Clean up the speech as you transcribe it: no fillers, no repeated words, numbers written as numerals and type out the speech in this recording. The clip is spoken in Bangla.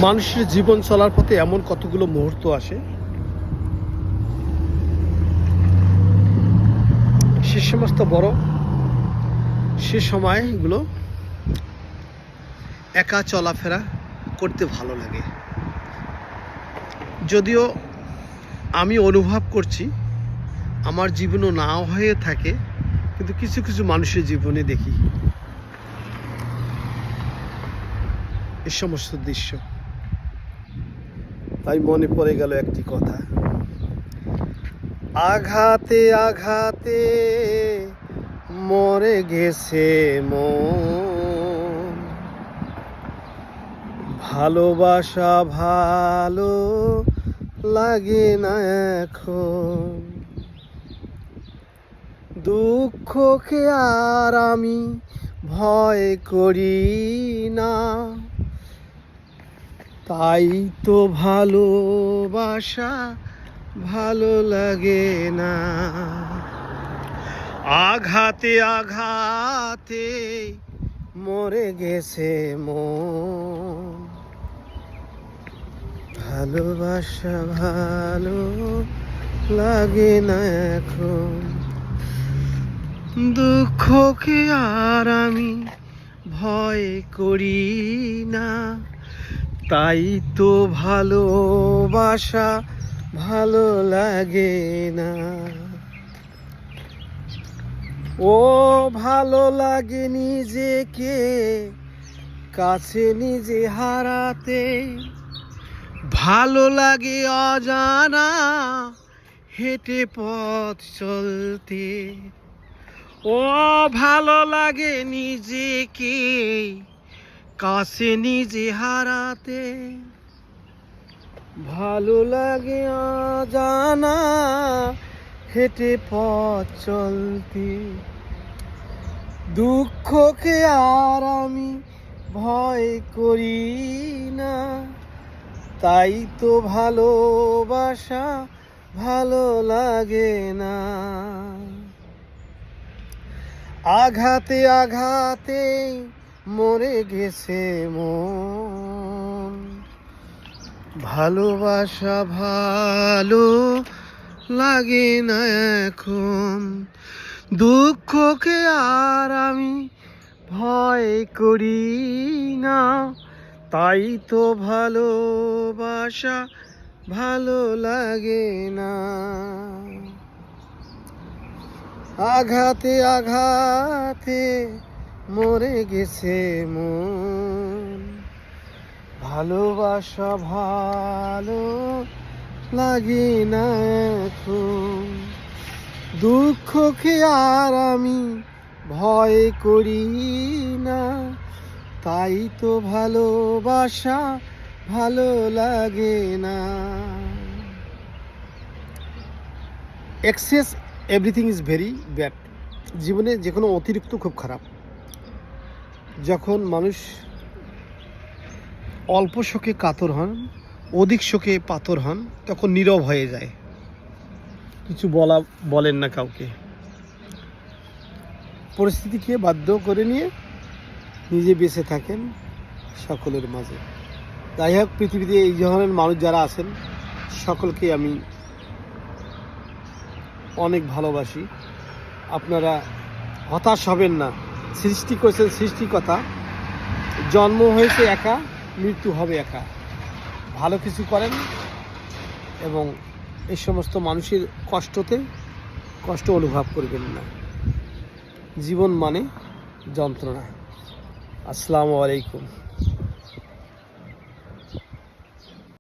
মানুষের জীবন চলার পথে এমন কতগুলো মুহূর্ত আসে, সে সমস্ত বড় সে সময়গুলো একা চলাফেরা করতে ভালো লাগে। যদিও আমি অনুভব করছি আমার জীবনও না হয়ে থাকে, কিন্তু কিছু কিছু মানুষের জীবনে দেখি এই সমস্ত দৃশ্য। তাই মনে পড়ে গেল একটি কথা, আঘাতে আঘাতে মরে গেছে মন, ভালোবাসা ভালো লাগে না এখন, দুঃখকে আর আমি ভয় করি না, তাই তো ভালোবাসা ভালো লাগে না। আঘাতে আঘাতে মরে গেছে মন, ভালোবাসা ভালো লাগে না এখন, দুঃখকে আর আমি ভয় করি না, তাই তো ভালোবাসা ভালো লাগে না। ও ভালো লাগে নিজেকে কাছে নিজে হারাতে, ভালো লাগে অজানা হেঁটে পথ চলতে, ও ভালো লাগে নিজেকে কাছে নিজে হারাতে, ভালো লাগে অজানা হেঁটে পথ চলতে, দুঃখকে আর আমি ভয় করি না, তাই তো ভালোবাসা ভালো লাগে না। আঘাতে আঘাতে মরে গেছে মন, ভালোবাসা ভালো লাগে না এখন, দুঃখকে আর আমি ভয় করি না, তাই তো ভালোবাসা ভালো লাগে না। আঘাতে আঘাতে মরে গেছে মন, ভালোবাসা ভালো লাগে না এখন, দুঃখকে আর আমি ভয় করি না, তাই তো ভালোবাসা ভালো লাগে না। Excess everything is very bad. জীবনে যে কোনো অতিরিক্ত খুব খারাপ। যখন মানুষ অল্প শোকে কাতর হন, অধিক শোকে পাথর হন, তখন নীরব হয়ে যায়, কিছু বলেন না কাউকে, পরিস্থিতিকে বাধ্য করে নিয়ে নিজে বেঁচে থাকেন সকলের মাঝে। যাই হোক, পৃথিবীতে এই ধরনের মানুষ যারা আছেন সকলকে আমি অনেক ভালোবাসি। আপনারা হতাশ হবেন না, সৃষ্টি করেছেন সৃষ্টিকর্তা, জন্ম হয়েছে একা, মৃত্যু হবে একা। ভালো কিছু করেন এবং এই সমস্ত মানুষের কষ্ট অনুভব করবেন না। জীবন মানে যন্ত্রণা। আসসালামু আলাইকুম।